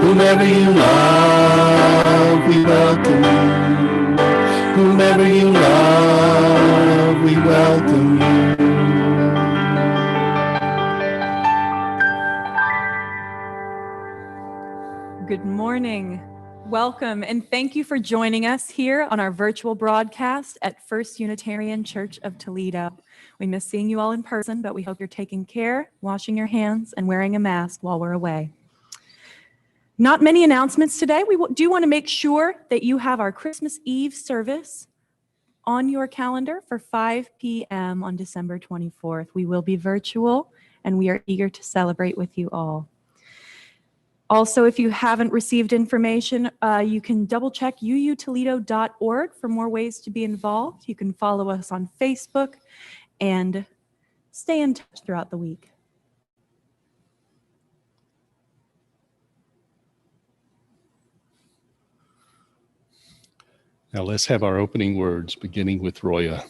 Whomever you love, we welcome you. Whomever you love, we welcome you. Good morning. Welcome, and thank you for joining us here on our virtual broadcast at First Unitarian Church of Toledo. We miss seeing you all in person, but we hope you're taking care, washing your hands, and wearing a mask while we're away. Not many announcements today. We do want to make sure that you have our Christmas Eve service on your calendar for 5 p.m. on December 24th. We will be virtual, and we are eager to celebrate with you all. Also, if you haven't received information, you can double check uutoledo.org for more ways to be involved. You can follow us on Facebook and stay in touch throughout the week. Now let's have our opening words, beginning with Roya.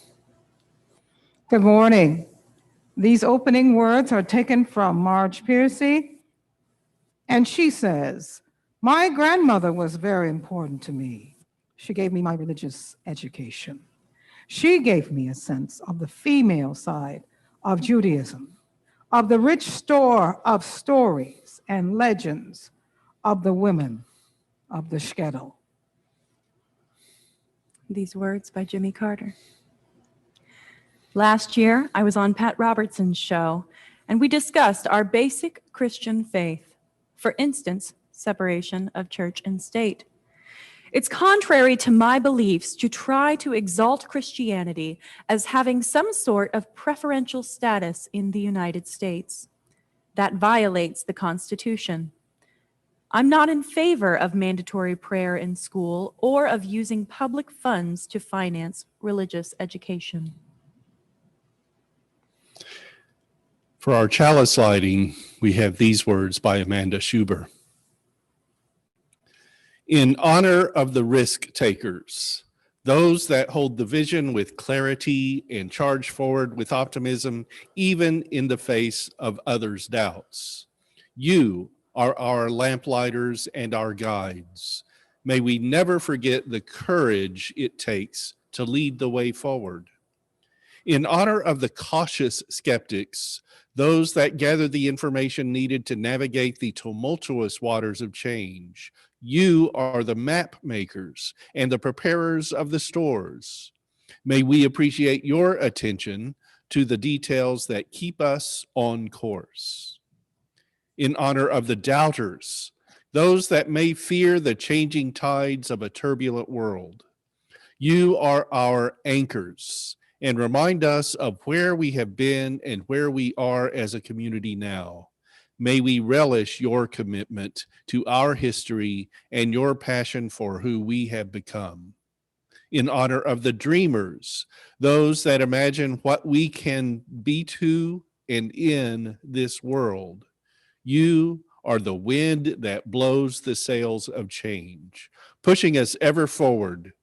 Good morning. These opening words are taken from Marge Piercy, and she says, "My grandmother was very important to me. She gave me my religious education. She gave me a sense of the female side of Judaism, of the rich store of stories and legends of the women of the shtetl." These words by Jimmy Carter. Last year, I was on Pat Robertson's show, and we discussed our basic Christian faith. For instance, separation of church and state. It's contrary to my beliefs to try to exalt Christianity as having some sort of preferential status in the United States. That violates the Constitution. I'm not in favor of mandatory prayer in school or of using public funds to finance religious education. For our chalice lighting, we have these words by Amanda Schuber. In honor of the risk takers, those that hold the vision with clarity and charge forward with optimism, even in the face of others' doubts. You are our lamplighters and our guides. May we never forget the courage it takes to lead the way forward. In honor of the cautious skeptics, those that gather the information needed to navigate the tumultuous waters of change, you are the map makers and the preparers of the stores. May we appreciate your attention to the details that keep us on course. In honor of the doubters, those that may fear the changing tides of a turbulent world, you are our anchors and remind us of where we have been and where we are as a community now. May we relish your commitment to our history and your passion for who we have become. In honor of the dreamers, those that imagine what we can be to and in this world, you are the wind that blows the sails of change, pushing us ever forward.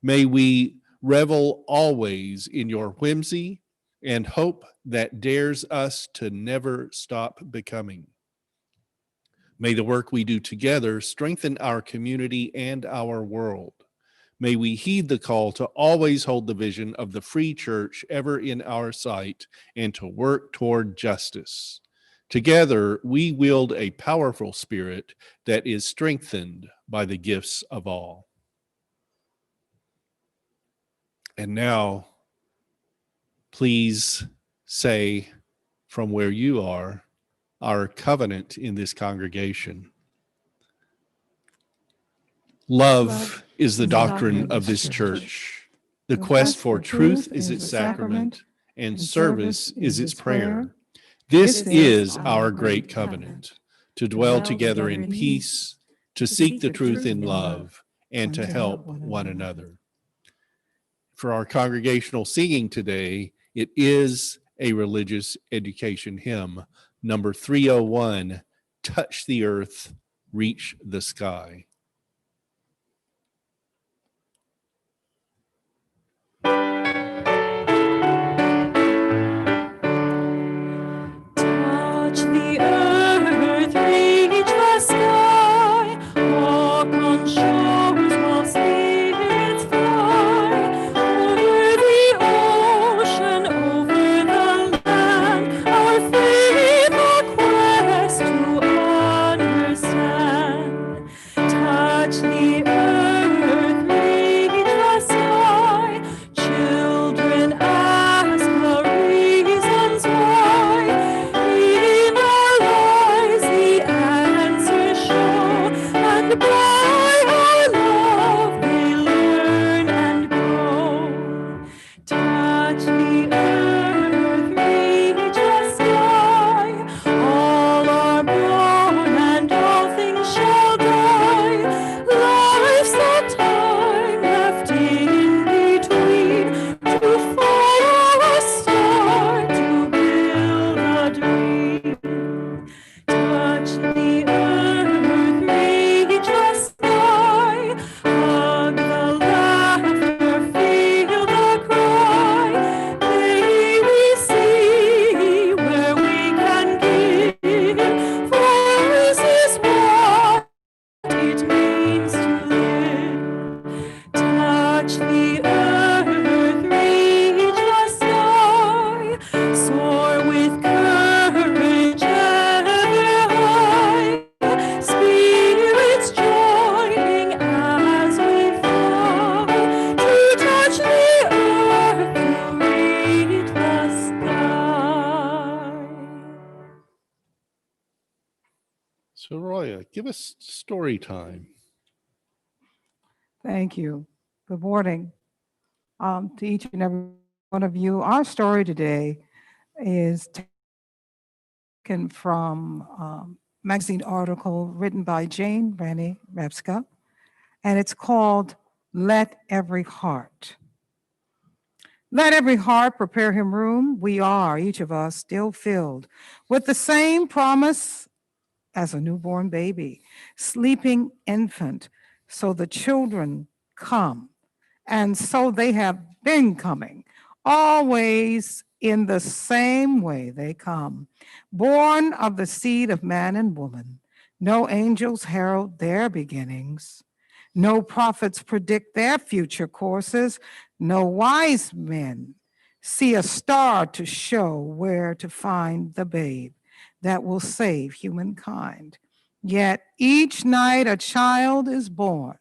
May we revel always in your whimsy and hope that dares us to never stop becoming. May the work we do together strengthen our community and our world. May we heed the call to always hold the vision of the free church ever in our sight and to work toward justice. Together, we wield a powerful spirit that is strengthened by the gifts of all. And now, please say from where you are, our covenant in this congregation. Love is the doctrine of this church. The quest for truth is its sacrament, and service is its prayer. This is our great covenant, to dwell together in peace, to seek the truth in love, and to help one another. For our congregational singing today, it is a religious education hymn, number 301, Touch the Earth, Reach the Sky. Touch the earth, reach the sky. give us story time. Thank you. Good morning to each and every one of you. Our story today is taken from magazine article written by Jane Rennie Repska, and it's called Let Every Heart. Let every heart prepare him room. We are, each of us, still filled with the same promise as a newborn baby, sleeping infant, so the children come. And so they have been coming, always in the same way they come, born of the seed of man and woman. No angels herald their beginnings. No prophets predict their future courses. No wise men see a star to show where to find the babe that will save humankind. Yet each night a child is born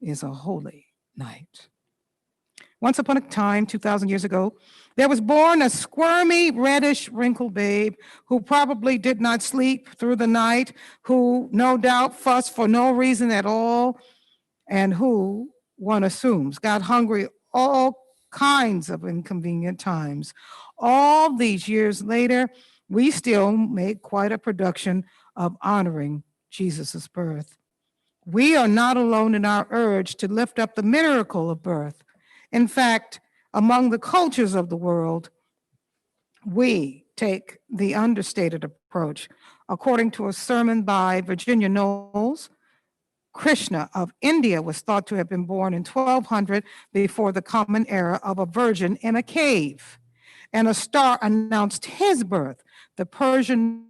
is a holy night. Once upon a time, 2,000 years ago, there was born a squirmy, reddish, wrinkled babe who probably did not sleep through the night, who no doubt fussed for no reason at all, and who, one assumes, got hungry all kinds of inconvenient times. All these years later, we still make quite a production of honoring Jesus's birth. We are not alone in our urge to lift up the miracle of birth. In fact, among the cultures of the world, we take the understated approach. According to a sermon by Virginia Knowles, Krishna of India was thought to have been born in 1200 before the common era of a virgin in a cave, and a star announced his birth. The Persian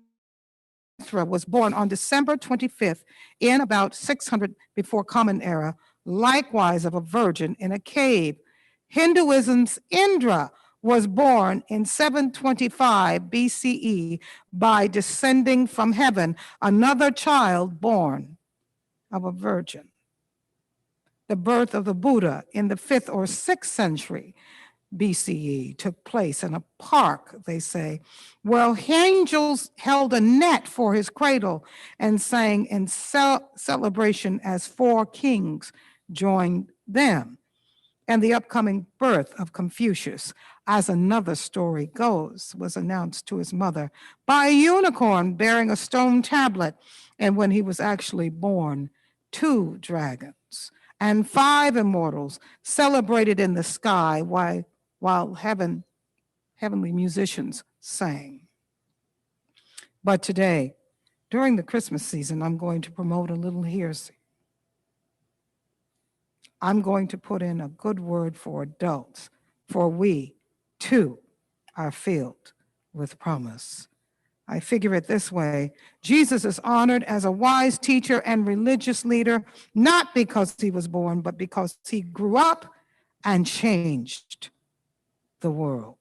Mithra was born on December 25th in about 600 before common era, likewise of a virgin in a cave. Hinduism's Indra was born in 725 BCE by descending from heaven, another child born of a virgin. The birth of the Buddha in the 5th or 6th century BCE took place in a park, they say, where angels held a net for his cradle and sang in celebration as 4 kings joined them. And the upcoming birth of Confucius, as another story goes, was announced to his mother by a unicorn bearing a stone tablet. And when he was actually born, 2 dragons and 5 immortals celebrated in the sky while heavenly musicians sang. But today, during the Christmas season, I'm going to promote a little heresy. I'm going to put in a good word for adults, for we, too, are filled with promise. I figure it this way: Jesus is honored as a wise teacher and religious leader, not because he was born, but because he grew up and changed the world.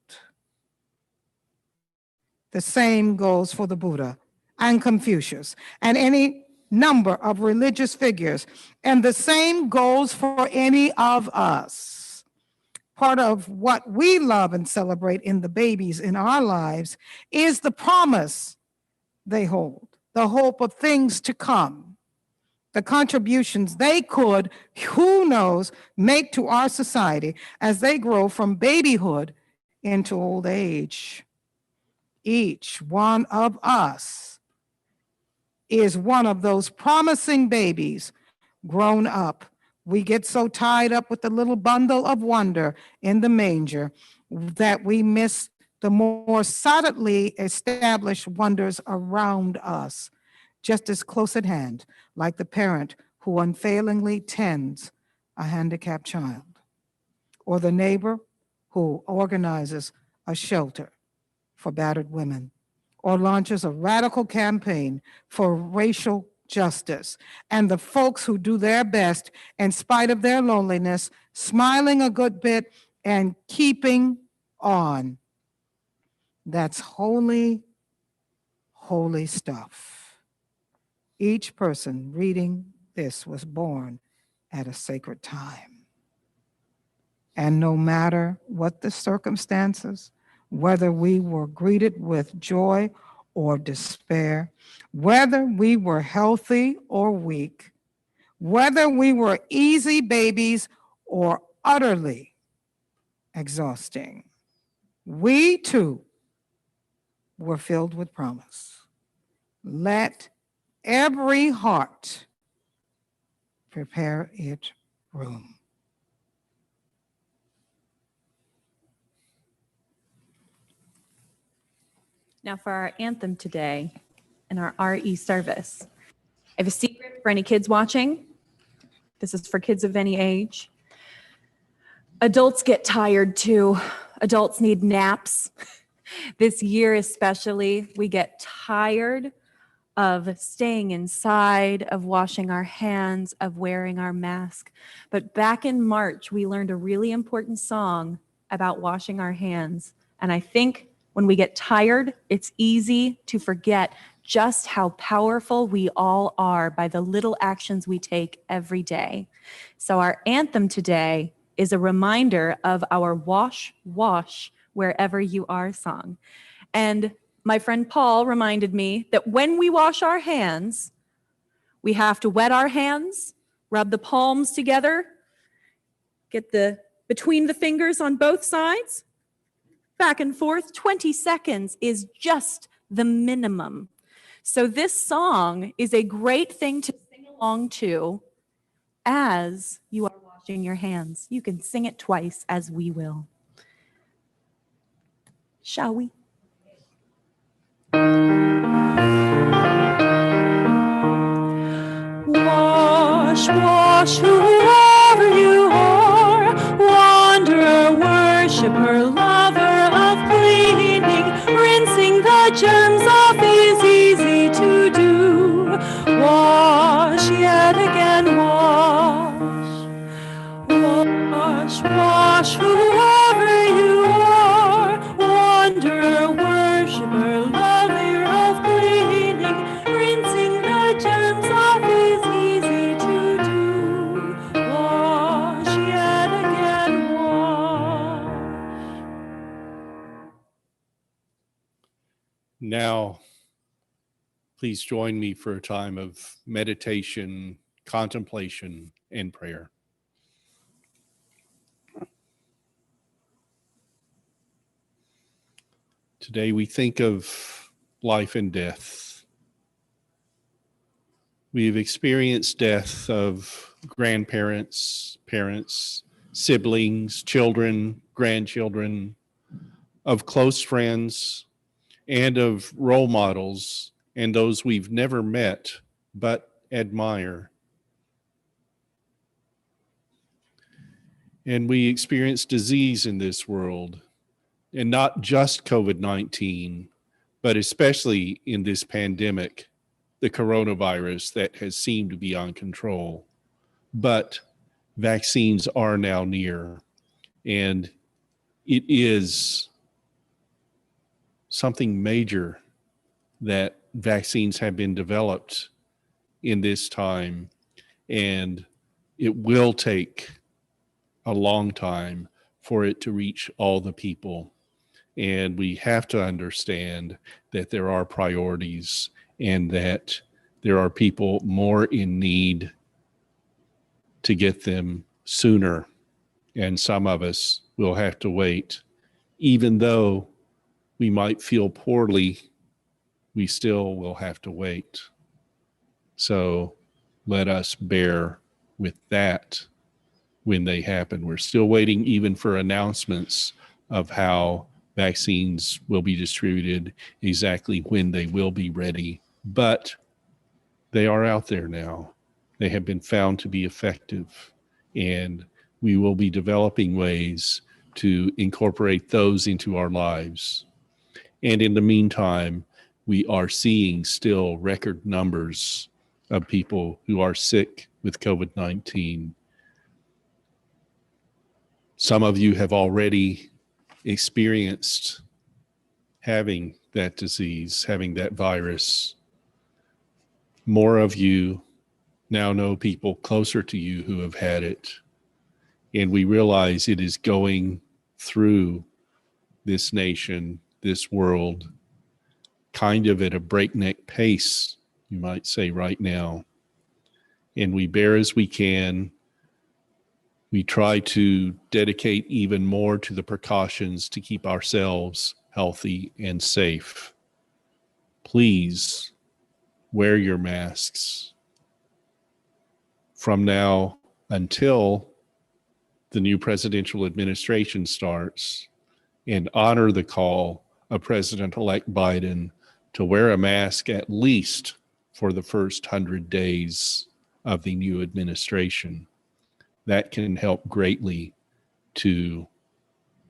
The same goes for the Buddha and Confucius and any number of religious figures, and the same goes for any of us. Part of what we love and celebrate in the babies in our lives is the promise they hold, the hope of things to come, the contributions they could, who knows, make to our society as they grow from babyhood into old age. Each one of us is one of those promising babies grown up. We get so tied up with the little bundle of wonder in the manger that we miss the more solidly established wonders around us, just as close at hand, like the parent who unfailingly tends a handicapped child, or the neighbor who organizes a shelter for battered women, or launches a radical campaign for racial justice, and the folks who do their best in spite of their loneliness, smiling a good bit and keeping on. That's holy, holy stuff. Each person reading this was born at a sacred time. And no matter what the circumstances, whether we were greeted with joy or despair, whether we were healthy or weak, whether we were easy babies or utterly exhausting, we too were filled with promise. Let every heart prepare it room. Now for our anthem today in our RE service. I have a secret for any kids watching. This is for kids of any age. Adults get tired too. Adults need naps. This year especially, we get tired of staying inside, of washing our hands, of wearing our mask. But back in March, we learned a really important song about washing our hands. And I think when we get tired, it's easy to forget just how powerful we all are by the little actions we take every day. So our anthem today is a reminder of our wash, wash, wherever you are song. And my friend Paul reminded me that when we wash our hands, we have to wet our hands, rub the palms together, get between the fingers on both sides, back and forth. 20 seconds is just the minimum. So this song is a great thing to sing along to as you are washing your hands. You can sing it twice as we will. Shall we? Wash, wash, whoever you are, wanderer, worshiper, lover of cleaning, rinsing the germs off is easy to do. Wash yet again, wash, wash, wash, whoever you are, wanderer, worshiper, lover of cleaning, rinsing the germs off is easy to do. Wash yet again, wash. Now, please join me for a time of meditation, contemplation, and prayer. Today we think of life and death. We have experienced death of grandparents, parents, siblings, children, grandchildren, of close friends, and of role models and those we've never met but admire. And we experience disease in this world, and not just COVID-19, but especially in this pandemic, the coronavirus that has seemed to be on control. But vaccines are now near, and it is something major that vaccines have been developed in this time, and it will take a long time for it to reach all the people. And we have to understand that there are priorities and that there are people more in need to get them sooner. And some of us will have to wait. Even though we might feel poorly, we still will have to wait. So let us bear with that when they happen. We're still waiting even for announcements of how vaccines will be distributed, exactly when they will be ready. But they are out there now. They have been found to be effective, and we will be developing ways to incorporate those into our lives. And in the meantime, we are seeing still record numbers of people who are sick with COVID-19. Some of you have already experienced having that disease, having that virus. More of you now know people closer to you who have had it. And we realize it is going through this nation, this world. kind of at a breakneck pace, you might say, right now. And we bear as we can. We try to dedicate even more to the precautions to keep ourselves healthy and safe. Please wear your masks from now until the new presidential administration starts, and honor the call of President-elect Biden to wear a mask at least for the first 100 days of the new administration. That can help greatly to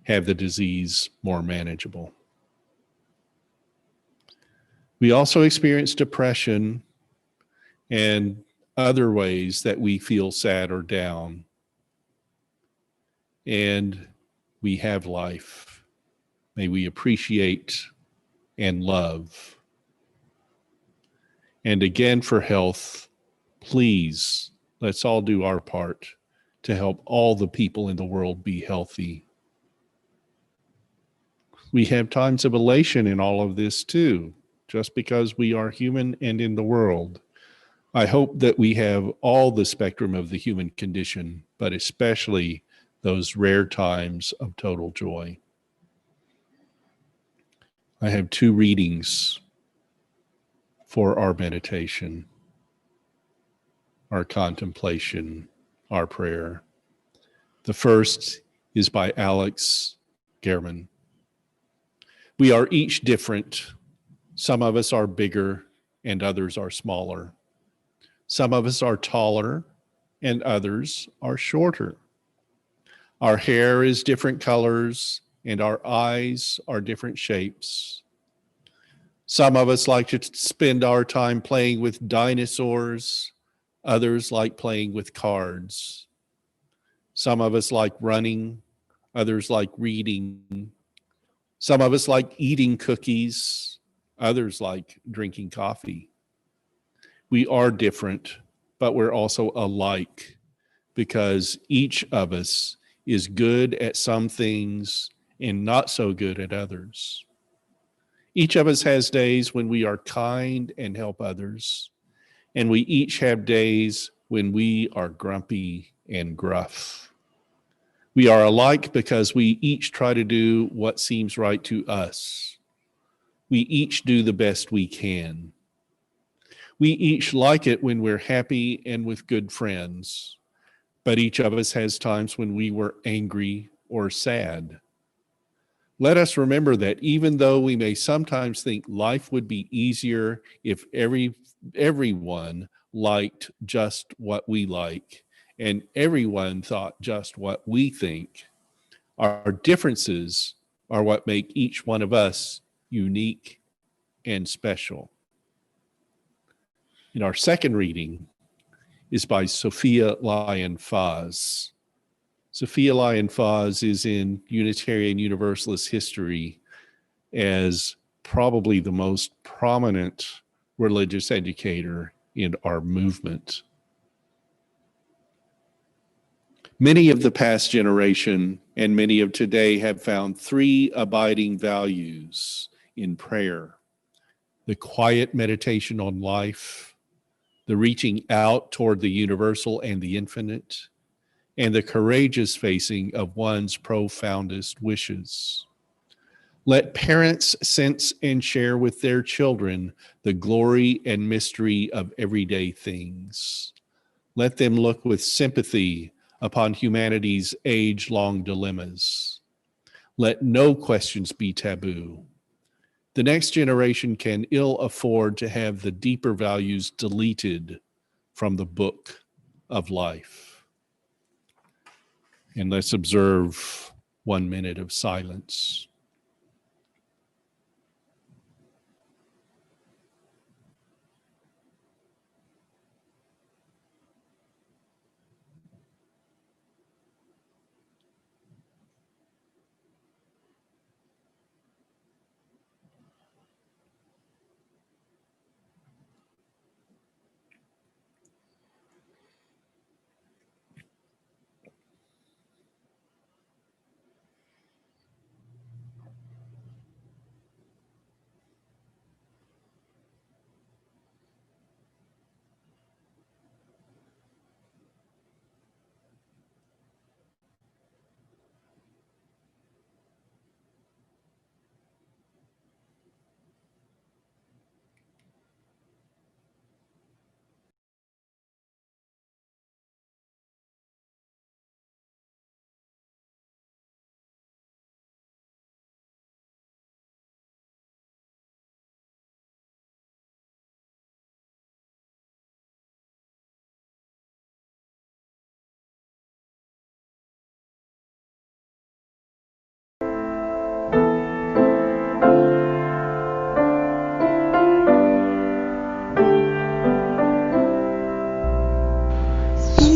have the disease more manageable. We also experience depression and other ways that we feel sad or down. And we have life. May we appreciate and love. And again, for health, please, let's all do our part to help all the people in the world be healthy. We have times of elation in all of this too, just because we are human and in the world. I hope that we have all the spectrum of the human condition, but especially those rare times of total joy. I have two readings for our meditation, our contemplation, our prayer. The first is by Alex Gehrman. We are each different. Some of us are bigger and others are smaller. Some of us are taller and others are shorter. Our hair is different colors and our eyes are different shapes. Some of us like to spend our time playing with dinosaurs. Others like playing with cards. Some of us like running. Others like reading. Some of us like eating cookies. Others like drinking coffee. We are different, but we're also alike because each of us is good at some things and not so good at others. Each of us has days when we are kind and help others, and we each have days when we are grumpy and gruff. We are alike because we each try to do what seems right to us. We each do the best we can. We each like it when we're happy and with good friends, but each of us has times when we were angry or sad. Let us remember that even though we may sometimes think life would be easier if everyone liked just what we like and everyone thought just what we think, our differences are what make each one of us unique and special. And our second reading is by Sophia Lyon-Fahs. Sophia Lyon-Fahs is in Unitarian Universalist history as probably the most prominent religious educator in our movement. Many of the past generation and many of today have found three abiding values in prayer: the quiet meditation on life, the reaching out toward the universal and the infinite, and the courageous facing of one's profoundest wishes. Let parents sense and share with their children the glory and mystery of everyday things. Let them look with sympathy upon humanity's age-long dilemmas. Let no questions be taboo. The next generation can ill afford to have the deeper values deleted from the book of life. And let's observe 1 minute of silence.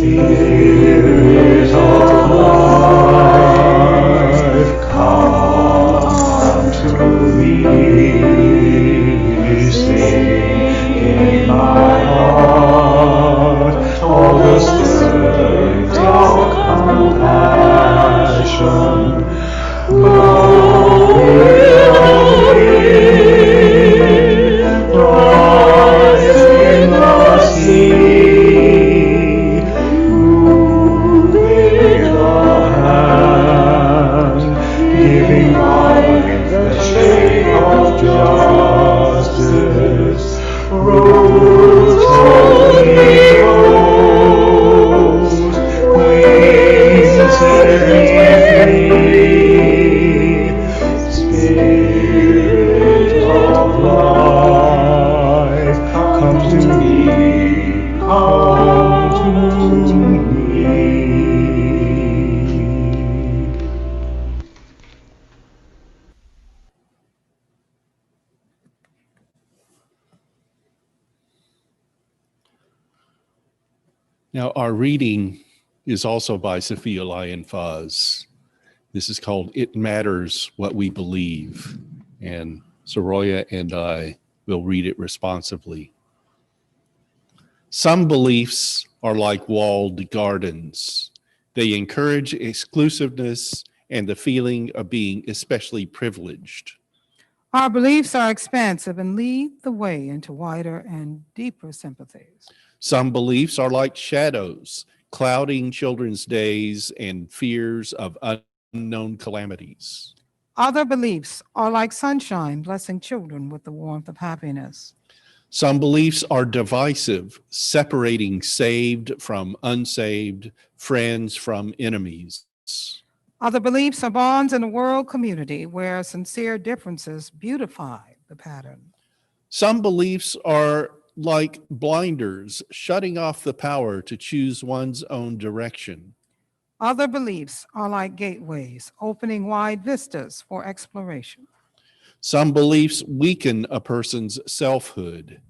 Spirit of life, come to me. Sing in my heart all the strength of compassion. Glory of wind, rise in the sea, moving the hand, giving life the shape of justice. Rose Holy Rose, wings set me free. Spirit of life, come to me, come to me. Now, our reading is also by Sophia Lyon-Faz. This is called It Matters What We Believe, and Soroya and I will read it responsively. Some beliefs are like walled gardens. They encourage exclusiveness and the feeling of being especially privileged. Our beliefs are expansive and lead the way into wider and deeper sympathies. Some beliefs are like shadows, clouding children's days and fears of unknown calamities. Other beliefs are like sunshine, blessing children with the warmth of happiness. Some beliefs are divisive, separating saved from unsaved, friends from enemies. Other beliefs are bonds in a world community where sincere differences beautify the pattern. Some beliefs are like blinders, shutting off the power to choose one's own direction. Other beliefs are like gateways, opening wide vistas for exploration. Some beliefs weaken a person's selfhood.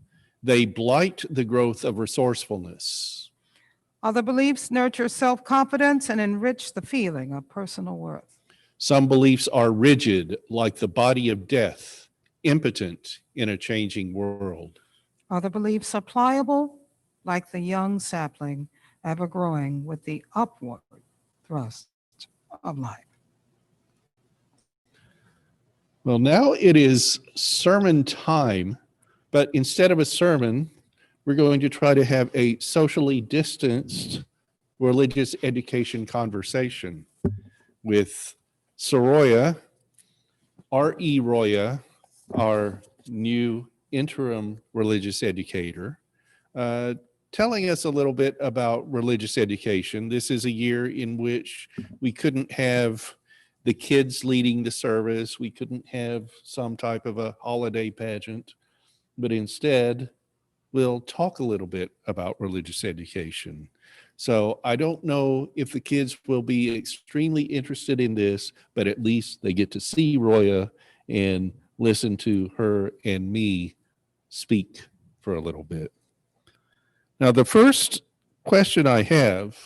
They blight the growth of resourcefulness. Other beliefs nurture self-confidence and enrich the feeling of personal worth. Some beliefs are rigid, like the body of death, impotent in a changing world. Other beliefs are pliable, like the young sapling, ever growing with the upward thrust of life. Well, now it is sermon time, but instead of a sermon, we're going to try to have a socially distanced religious education conversation with Soroya, R.E. Roya, our new interim religious educator, telling us a little bit about religious education. This is a year in which we couldn't have the kids leading the service. We couldn't have some type of a holiday pageant, but instead we'll talk a little bit about religious education. So I don't know if the kids will be extremely interested in this, but at least they get to see Roya and listen to her and me speak for a little bit. Now, the first question I have,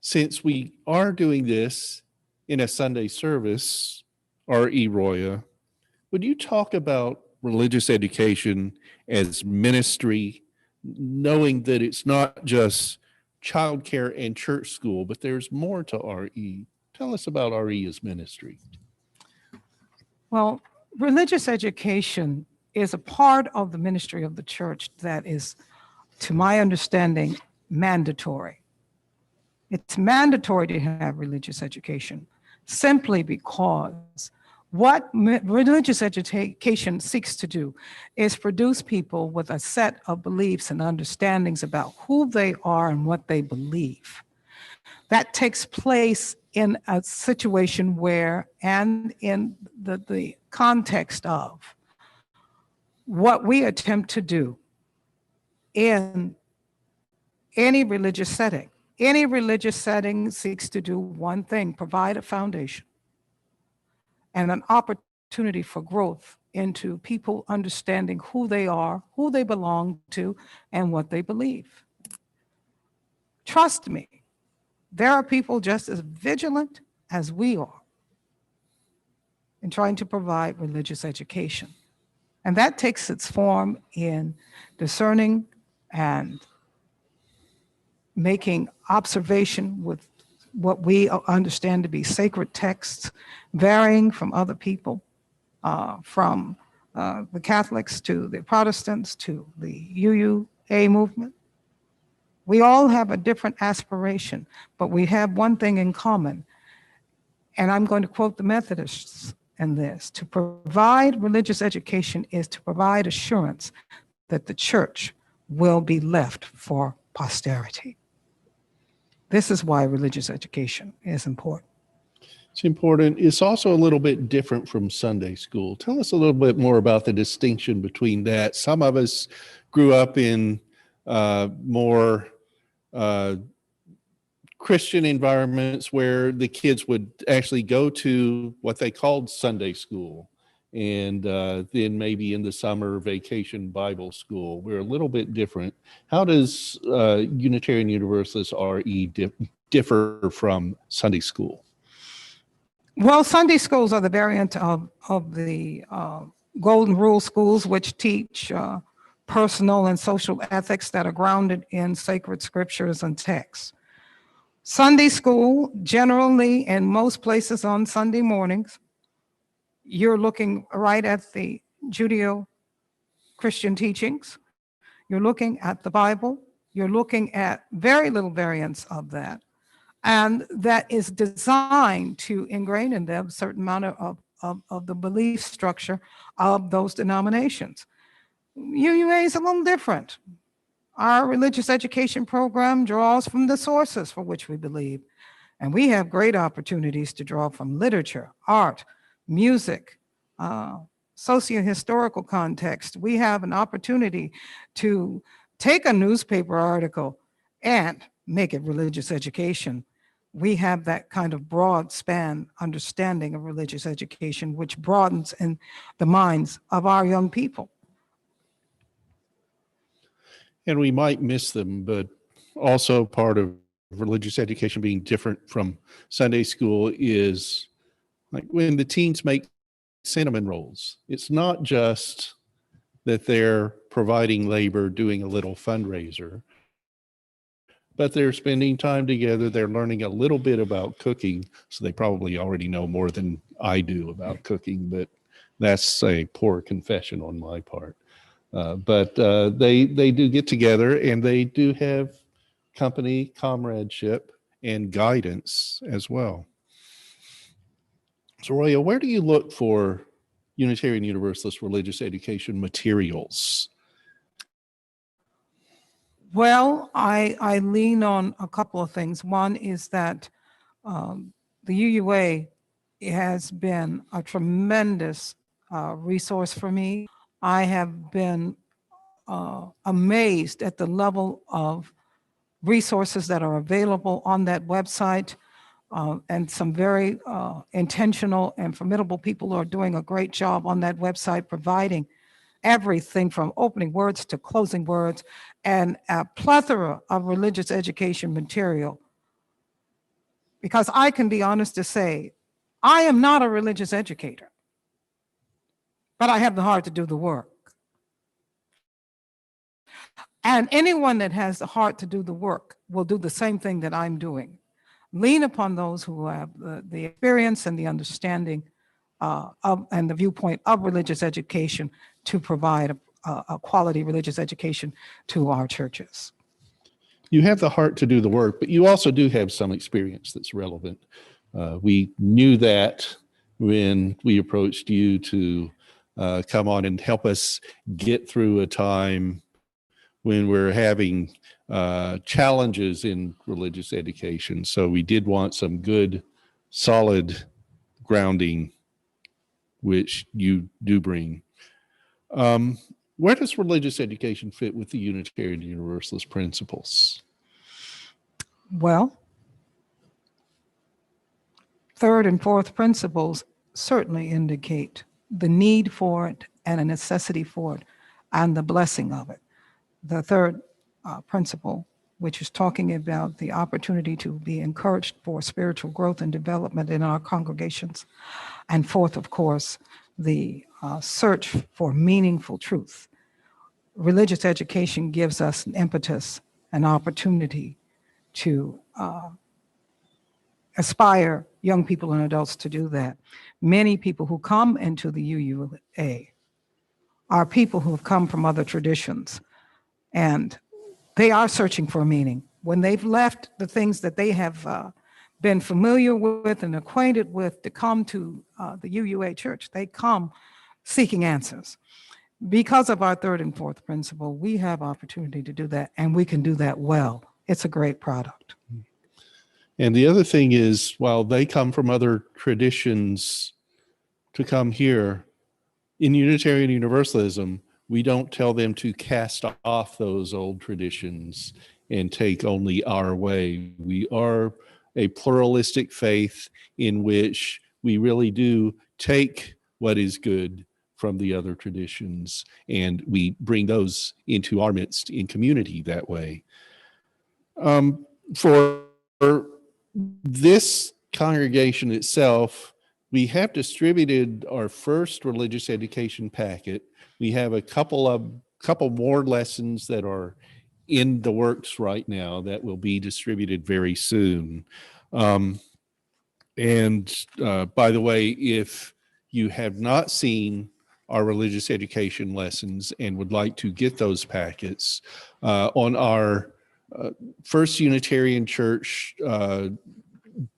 since we are doing this in a Sunday service, R.E. Roya, would you talk about religious education as ministry, knowing that it's not just childcare and church school, but there's more to RE? Tell us about RE as ministry. Well, religious education is a part of the ministry of the church that is, to my understanding, mandatory. It's mandatory to have religious education simply because what religious education seeks to do is produce people with a set of beliefs and understandings about who they are and what they believe. That takes place in a situation where, and in the context of what we attempt to do in any religious setting. Any religious setting seeks to do one thing: provide a foundation and an opportunity for growth into people understanding who they are, who they belong to, and what they believe. Trust me, there are people just as vigilant as we are in trying to provide religious education. And that takes its form in discerning and making observation with what we understand to be sacred texts, varying from other people, from the Catholics to the Protestants to the UUA movement. We all have a different aspiration, but we have one thing in common. And I'm going to quote the Methodists in this: to provide religious education is to provide assurance that the church will be left for posterity. This is why religious education is important. It's important. It's also a little bit different from Sunday school. Tell us a little bit more about the distinction between that. Some of us grew up in more Christian environments where the kids would actually go to what they called Sunday school, and then maybe in the summer vacation Bible school. We're a little bit different. How does Unitarian Universalist RE differ from Sunday school? Well, Sunday schools are the variant of the Golden Rule schools, which teach personal and social ethics that are grounded in sacred scriptures and texts. Sunday school, generally in most places on Sunday mornings, you're looking right at the Judeo-Christian teachings. You're looking at the Bible. You're looking at very little variance of that. And that is designed to ingrain in them a certain amount of the belief structure of those denominations. UUA is a little different. Our religious education program draws from the sources for which we believe. And we have great opportunities to draw from literature, art, music, socio-historical context. We have an opportunity to take a newspaper article and make it religious education. We have that kind of broad span understanding of religious education, which broadens in the minds of our young people. And we might miss them, but also part of religious education being different from Sunday school is like when the teens make cinnamon rolls. It's not just that they're providing labor, doing a little fundraiser, but they're spending time together. They're learning a little bit about cooking. So they probably already know more than I do about cooking, but that's a poor confession on my part. But they do get together and they do have company, comradeship, and guidance as well. So Roya, where do you look for Unitarian Universalist religious education materials? Well, I lean on a couple of things. One is that the UUA has been a tremendous resource for me. I have been amazed at the level of resources that are available on that website, and some very intentional and formidable people are doing a great job on that website, providing everything from opening words to closing words and a plethora of religious education material. Because I can be honest to say, I am not a religious educator, but I have the heart to do the work. And anyone that has the heart to do the work will do the same thing that I'm doing. Lean upon those who have the experience and the understanding and the viewpoint of religious education to provide a quality religious education to our churches. You have the heart to do the work, but you also do have some experience that's relevant. We knew that when we approached you to come on and help us get through a time when we're having challenges in religious education. So we did want some good, solid grounding, which you do bring. Where does religious education fit with the Unitarian Universalist principles? Well, third and fourth principles certainly indicate the need for it and a necessity for it and the blessing of it. The third principle which is talking about the opportunity to be encouraged for spiritual growth and development in our congregations. And fourth, of course, the search for meaningful truth. Religious education gives us an impetus, an opportunity to aspire young people and adults to do that. Many people who come into the UUA are people who have come from other traditions, and they are searching for meaning. When they've left the things that they have been familiar with and acquainted with to come to the UUA church, they come seeking answers. Because of our third and fourth principle, we have opportunity to do that, and we can do that well. It's a great product. And the other thing is, while they come from other traditions to come here, in Unitarian Universalism, we don't tell them to cast off those old traditions and take only our way. We are a pluralistic faith in which we really do take what is good from the other traditions, and we bring those into our midst in community that way. For this congregation itself, we have distributed our first religious education packet. We have a couple more lessons that are in the works right now that will be distributed very soon. And by the way, if you have not seen our religious education lessons and would like to get those packets, on our First Unitarian Church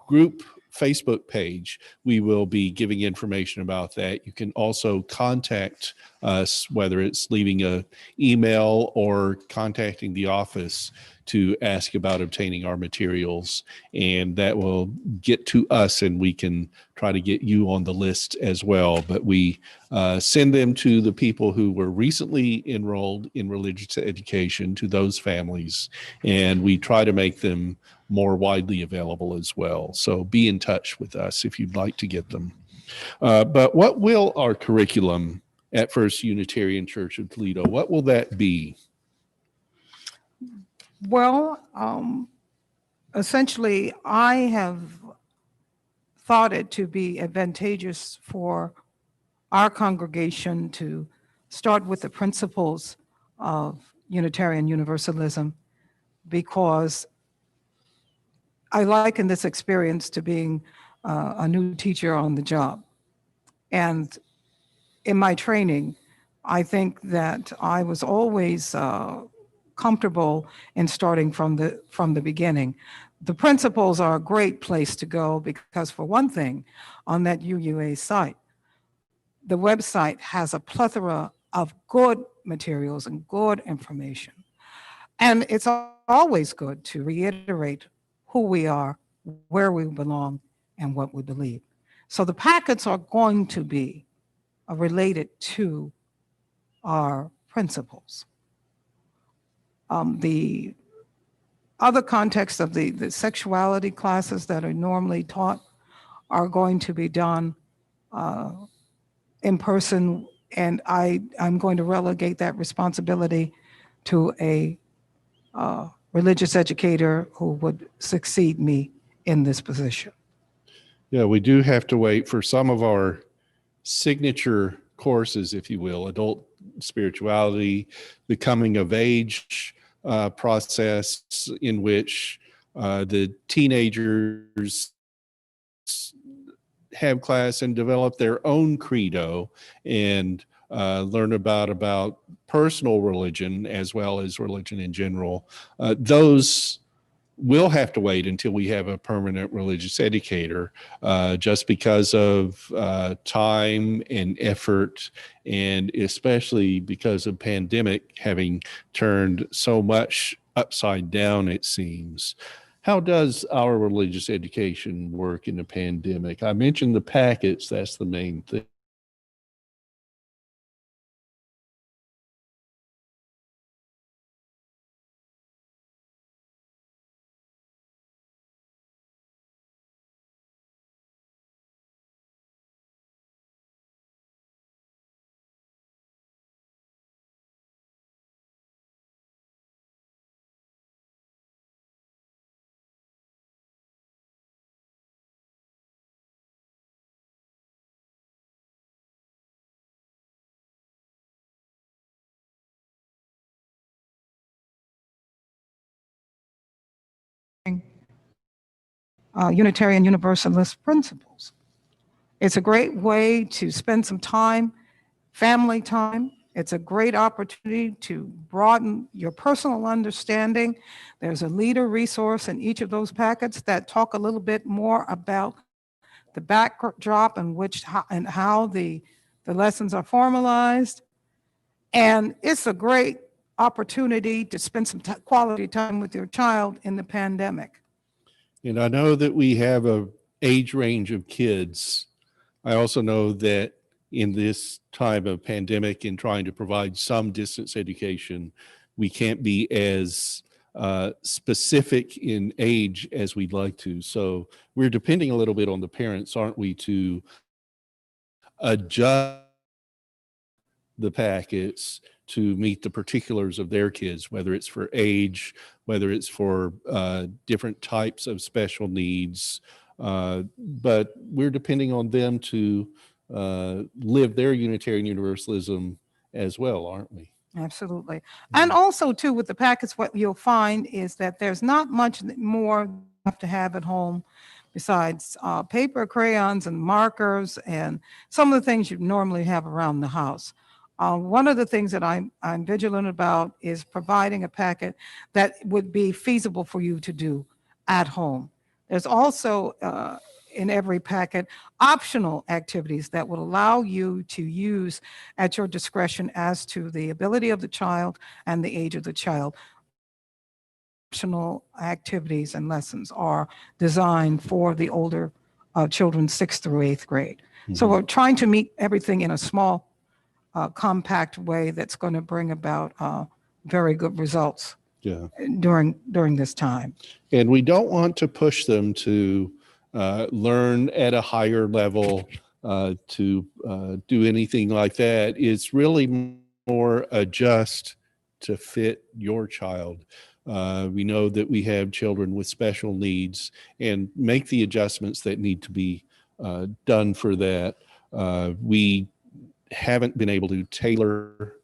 group Facebook page, we will be giving information about that. You can also contact us, whether it's leaving an email or contacting the office to ask about obtaining our materials, and that will get to us and we can try to get you on the list as well. But we send them to the people who were recently enrolled in religious education, to those families, and we try to make them more widely available as well. So be in touch with us if you'd like to get them. But what will our curriculum at First Unitarian Church of Toledo, what will that be? Well, essentially, I have thought it to be advantageous for our congregation to start with the principles of Unitarian Universalism, because I liken this experience to being a new teacher on the job. And in my training, I think that I was always comfortable in starting from the beginning. The principles are a great place to go because, for one thing, on that UUA site, the website has a plethora of good materials and good information. And it's always good to reiterate who we are, where we belong, and what we believe. So the packets are going to be related to our principles. The other context of the sexuality classes that are normally taught are going to be done in person, and I'm going to relegate that responsibility to a religious educator who would succeed me in this position. Yeah, we do have to wait for some of our signature courses, if you will, adult spirituality, the coming of age process, in which the teenagers have class and develop their own credo and learn about personal religion as well as religion in general. Those will have to wait until we have a permanent religious educator, just because of time and effort, and especially because of pandemic having turned so much upside down, it seems. How does our religious education work in the pandemic? I mentioned the packets, that's the main thing. Unitarian Universalist principles. It's a great way to spend some time, family time. It's a great opportunity to broaden your personal understanding. There's a leader resource in each of those packets that talk a little bit more about the backdrop and how the lessons are formalized. And it's a great opportunity to spend some quality time with your child in the pandemic. And I know that we have a age range of kids. I also know that in this time of pandemic and trying to provide some distance education, we can't be as specific in age as we'd like to. So we're depending a little bit on the parents, aren't we, to adjust the packets to meet the particulars of their kids, whether it's for age, whether it's for different types of special needs. But we're depending on them to live their Unitarian Universalism as well, aren't we? Absolutely. And also, too, with the packets, what you'll find is that there's not much more you have to have at home besides paper, crayons, and markers, and some of the things you normally have around the house. One of the things that I'm vigilant about is providing a packet that would be feasible for you to do at home. There's also in every packet optional activities that will allow you to use at your discretion as to the ability of the child and the age of the child. Optional activities and lessons are designed for the older children, 6th through 8th grade. So we're trying to meet everything in a small, compact way that's going to bring about very good results during this time. And we don't want to push them to learn at a higher level, to do anything like that. It's really more adjust to fit your child. We know that we have children with special needs and make the adjustments that need to be done for that. We haven't been able to tailor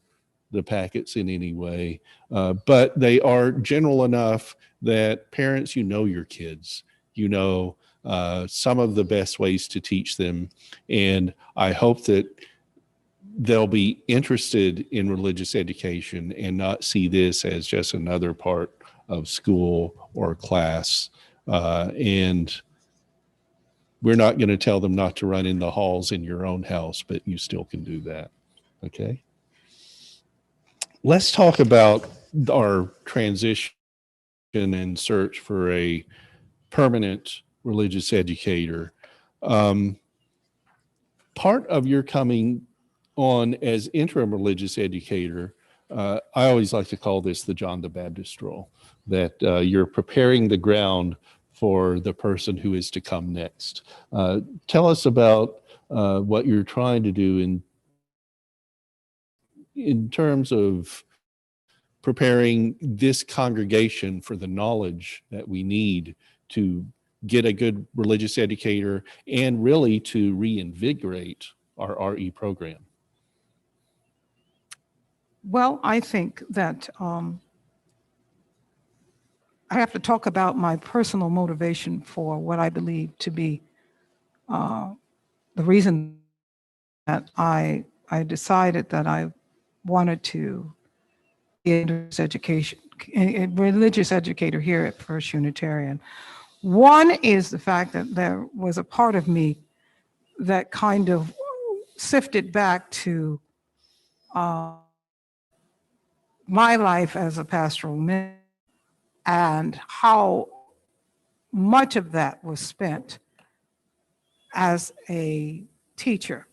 the packets in any way, but they are general enough that parents, you know your kids, you know some of the best ways to teach them. And I hope that they'll be interested in religious education and not see this as just another part of school or class. And we're not going to tell them not to run in the halls in your own house, but you still can do that. Okay. Let's talk about our transition and search for a permanent religious educator. Part of your coming on as interim religious educator, I always like to call this the John the Baptist role, that you're preparing the ground for the person who is to come next. Tell us about what you're trying to do in terms of preparing this congregation for the knowledge that we need to get a good religious educator and really to reinvigorate our RE program. Well, I think that I have to talk about my personal motivation for what I believe to be the reason that I decided that I wanted to be a religious educator here at First Unitarian. One is the fact that there was a part of me that kind of sifted back to my life as a pastoral minister and how much of that was spent as a teacher.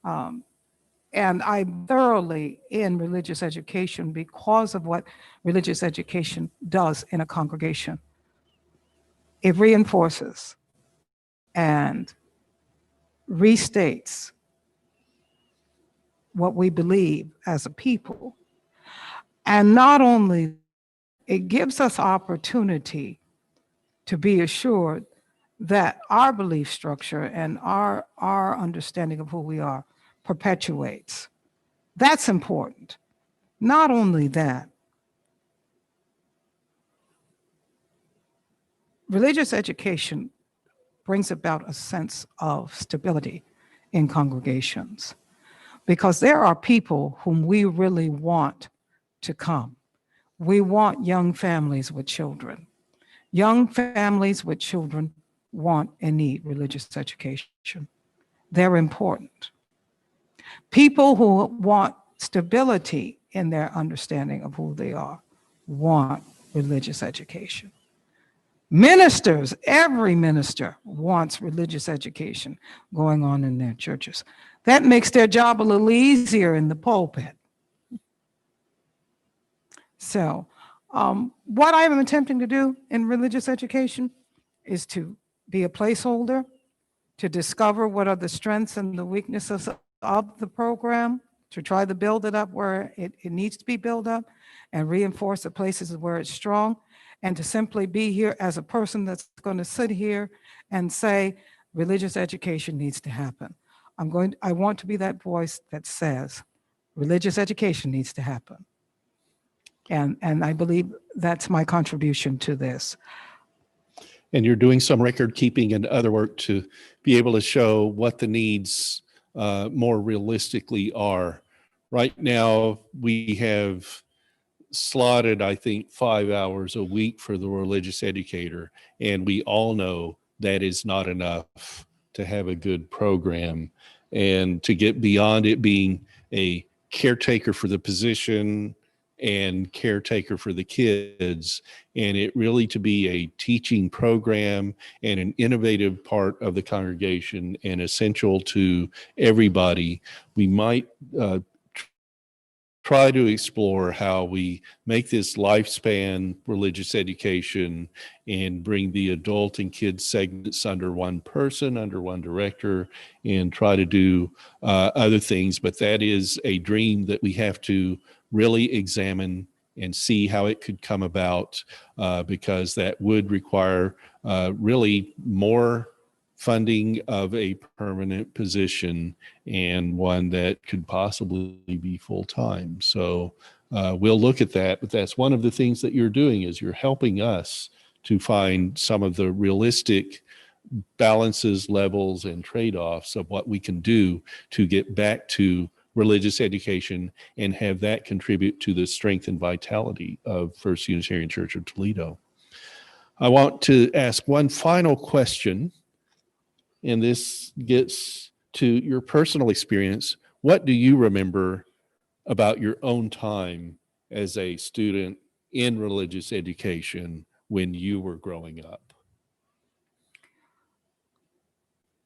And I'm thoroughly in religious education because of what religious education does in a congregation. It reinforces and restates what we believe as a people. And not only, it gives us opportunity to be assured that our belief structure and our understanding of who we are perpetuates. That's important. Not only that, religious education brings about a sense of stability in congregations, because there are people whom we really want to come. We want young families with children. Young families with children want and need religious education. They're important. People who want stability in their understanding of who they are want religious education. Ministers, every minister wants religious education going on in their churches. That makes their job a little easier in the pulpit. So, what I am attempting to do in religious education is to be a placeholder, to discover what are the strengths and the weaknesses of the program, to try to build it up where it needs to be built up, and reinforce the places where it's strong, and to simply be here as a person that's going to sit here and say, religious education needs to happen. I want to be that voice that says, religious education needs to happen. And I believe that's my contribution to this. And you're doing some record keeping and other work to be able to show what the needs more realistically are. Right now, we have slotted, I think, 5 hours a week for the religious educator. And we all know that is not enough to have a good program. And to get beyond it being a caretaker for the position and caretaker for the kids, and it really to be a teaching program and an innovative part of the congregation and essential to everybody, we might try to explore how we make this lifespan religious education and bring the adult and kids segments under one person, under one director, and try to do other things. But that is a dream that we have to really examine and see how it could come about, because that would require really more funding of a permanent position and one that could possibly be full-time. So we'll look at that, but that's one of the things that you're doing is you're helping us to find some of the realistic balances, levels, and trade-offs of what we can do to get back to religious education and have that contribute to the strength and vitality of First Unitarian Church of Toledo. I want to ask one final question, and this gets to your personal experience. What do you remember about your own time as a student in religious education when you were growing up?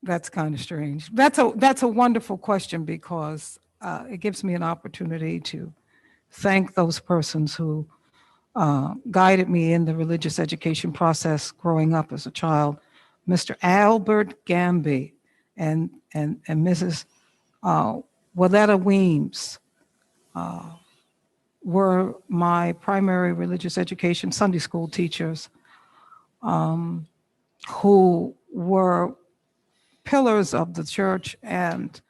That's kind of strange. That's a wonderful question, because it gives me an opportunity to thank those persons who guided me in the religious education process growing up as a child. Mr. Albert Gamby and Mrs. Willetta Weems were my primary religious education Sunday school teachers, who were pillars of the church and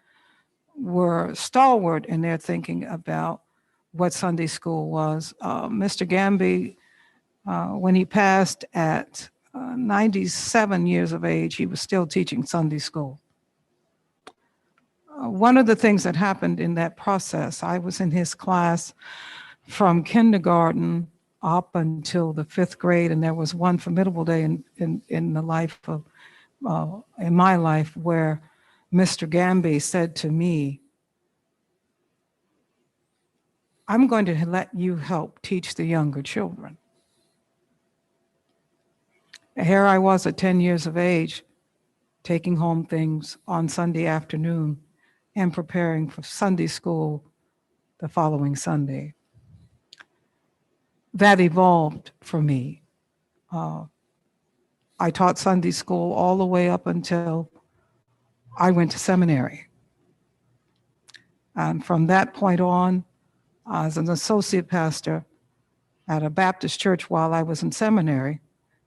were stalwart in their thinking about what Sunday school was. Mr. Gamby, when he passed at 97 years of age, he was still teaching Sunday school. One of the things that happened in that process, I was in his class from kindergarten up until the 5th grade, and there was one formidable day in the life of, in my life, where Mr. Gamby said to me, I'm going to let you help teach the younger children. Here I was at 10 years of age, taking home things on Sunday afternoon and preparing for Sunday school the following Sunday. That evolved for me. I taught Sunday school all the way up until I went to seminary. And from that point on, as an associate pastor at a Baptist church while I was in seminary,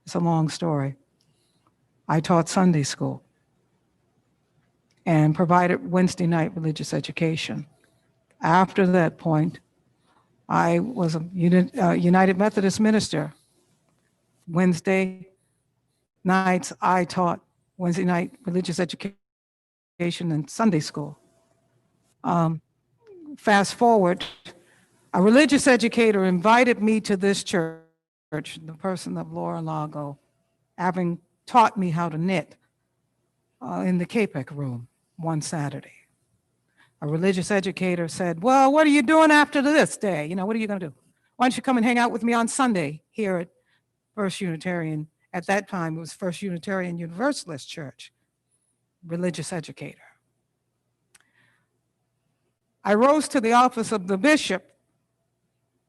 it's a long story, I taught Sunday school and provided Wednesday night religious education. After that point, I was a United Methodist minister. Wednesday, nights I taught Wednesday night religious education and Sunday school. Fast forward, a religious educator invited me to this church, the person of Laura Lago, having taught me how to knit in the CAPEC room one Saturday. A religious educator said, well, what are you doing after this day? You know, what are you going to do? Why don't you come and hang out with me on Sunday here at First Unitarian? At that time, it was First Unitarian Universalist Church, religious educator. I rose to the office of the bishop,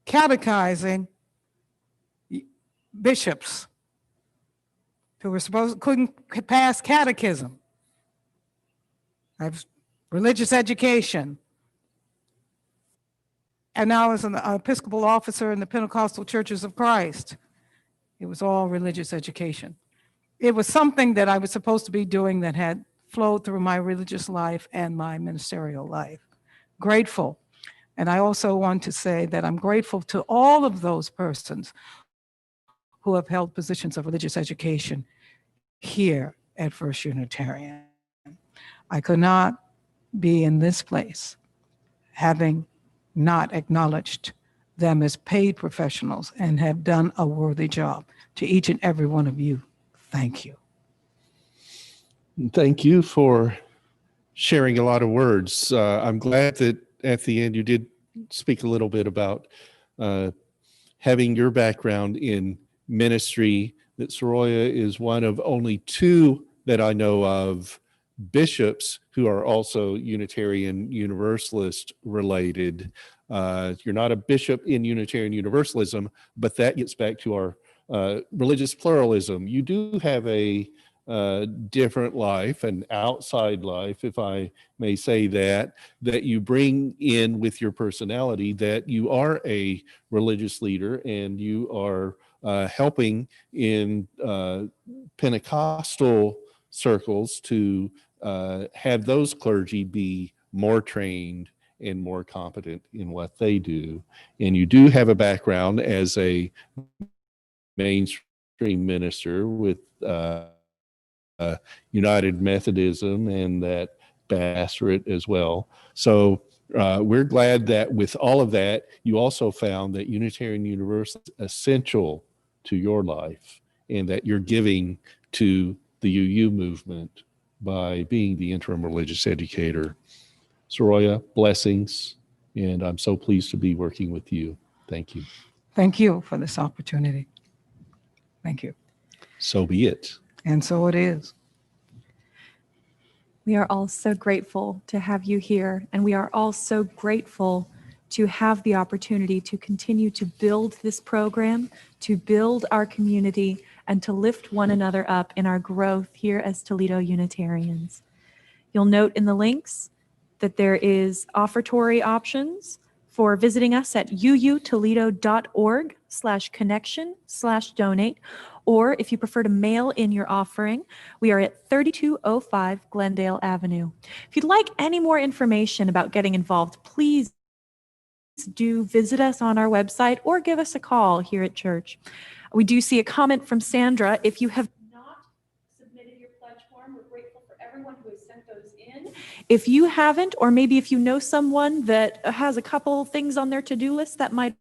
catechizing bishops who were couldn't pass catechism. I have religious education. And now as an Episcopal officer in the Pentecostal Churches of Christ, it was all religious education. It was something that I was supposed to be doing that had flowed through my religious life and my ministerial life. Grateful. And I also want to say that I'm grateful to all of those persons who have held positions of religious education here at First Unitarian. I could not be in this place having not acknowledged them as paid professionals and have done a worthy job. To each and every one of you, thank you. Thank you for sharing a lot of words. I'm glad that at the end you did speak a little bit about having your background in ministry, that Soroya is one of only two that I know of bishops who are also Unitarian Universalist related. You're not a bishop in Unitarian Universalism, but that gets back to our religious pluralism. You do have a different life, an outside life, if I may say that you bring in with your personality, that you are a religious leader and you are helping in Pentecostal circles to have those clergy be more trained and more competent in what they do. And you do have a background as a mainstream minister with United Methodism and that pastorate as well. So we're glad that with all of that, you also found that Unitarian Universal is essential to your life and that you're giving to the UU movement by being the interim religious educator. Soroya, blessings, and I'm so pleased to be working with you. Thank you. Thank you for this opportunity. Thank you. So be it. And so it is. We are all so grateful to have you here, and we are all so grateful to have the opportunity to continue to build this program, to build our community, and to lift one another up in our growth here as Toledo Unitarians. You'll note in the links that there is offertory options for visiting us at uutoledo.org/connection/donate. Or if you prefer to mail in your offering, we are at 3205 Glendale Avenue. If you'd like any more information about getting involved, please do visit us on our website or give us a call here at church. We do see a comment from Sandra. If you have not submitted your pledge form, we're grateful for everyone who has sent those in. If you haven't, or maybe if you know someone that has a couple things on their to-do list that might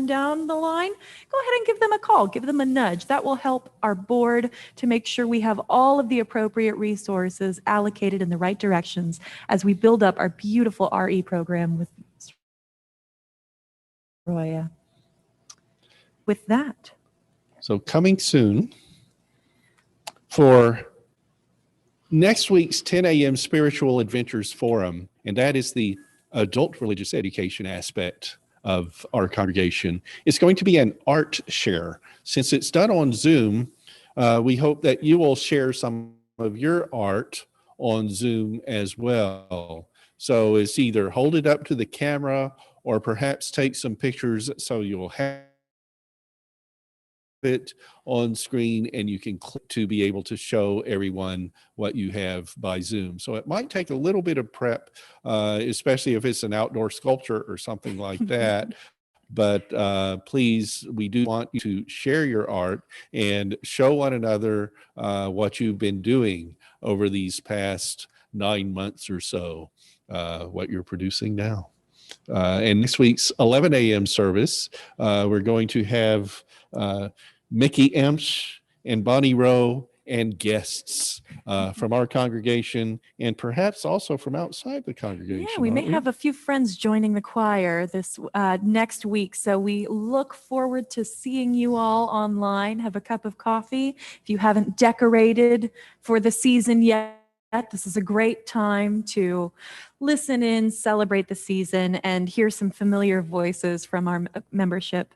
down the line, go ahead and give them a call, give them a nudge. That will help our board to make sure we have all of the appropriate resources allocated in the right directions as we build up our beautiful RE program with Roya. With that. So coming soon for next week's 10 a.m. Spiritual Adventures Forum, and that is the adult religious education aspect of our congregation. It's going to be an art share. Since it's done on Zoom, we hope that you will share some of your art on Zoom as well. So it's either hold it up to the camera or perhaps take some pictures so you'll have it on screen and you can click to be able to show everyone what you have by Zoom. So it might take a little bit of prep, especially if it's an outdoor sculpture or something like that. but please, we do want you to share your art and show one another what you've been doing over these past 9 months or so, what you're producing now. And next week's 11 a.m. service, we're going to have Mickey Emsch and Bonnie Rowe and guests from our congregation and perhaps also from outside the congregation. Yeah, we may aren't have a few friends joining the choir this next week. So we look forward to seeing you all online. Have a cup of coffee. If you haven't decorated for the season yet, this is a great time to listen in, celebrate the season, and hear some familiar voices from our membership.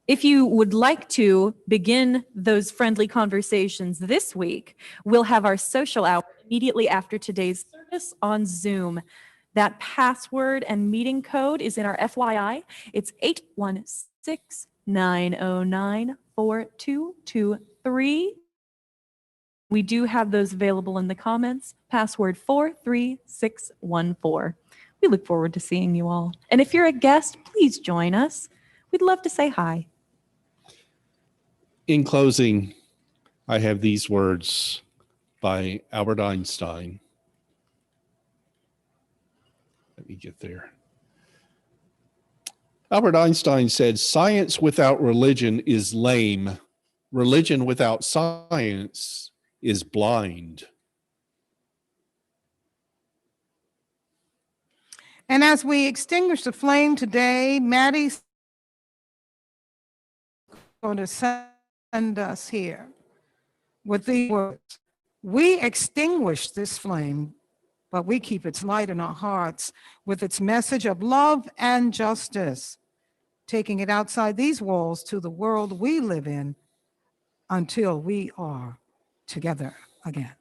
If you would like to begin those friendly conversations this week, we'll have our social hour immediately after today's service on Zoom. That password and meeting code is in our FYI. It's 816-909-4223. We do have those available in the comments. Password 43614. We look forward to seeing you all. And if you're a guest, please join us. We'd love to say hi. In closing, I have these words by Albert Einstein. Let me get there. Albert Einstein said, "Science without religion is lame. Religion without science is blind." And as we extinguish the flame today, Maddie's going to send us here with these words. We extinguish this flame, but we keep its light in our hearts with its message of love and justice, taking it outside these walls to the world we live in until we are together again.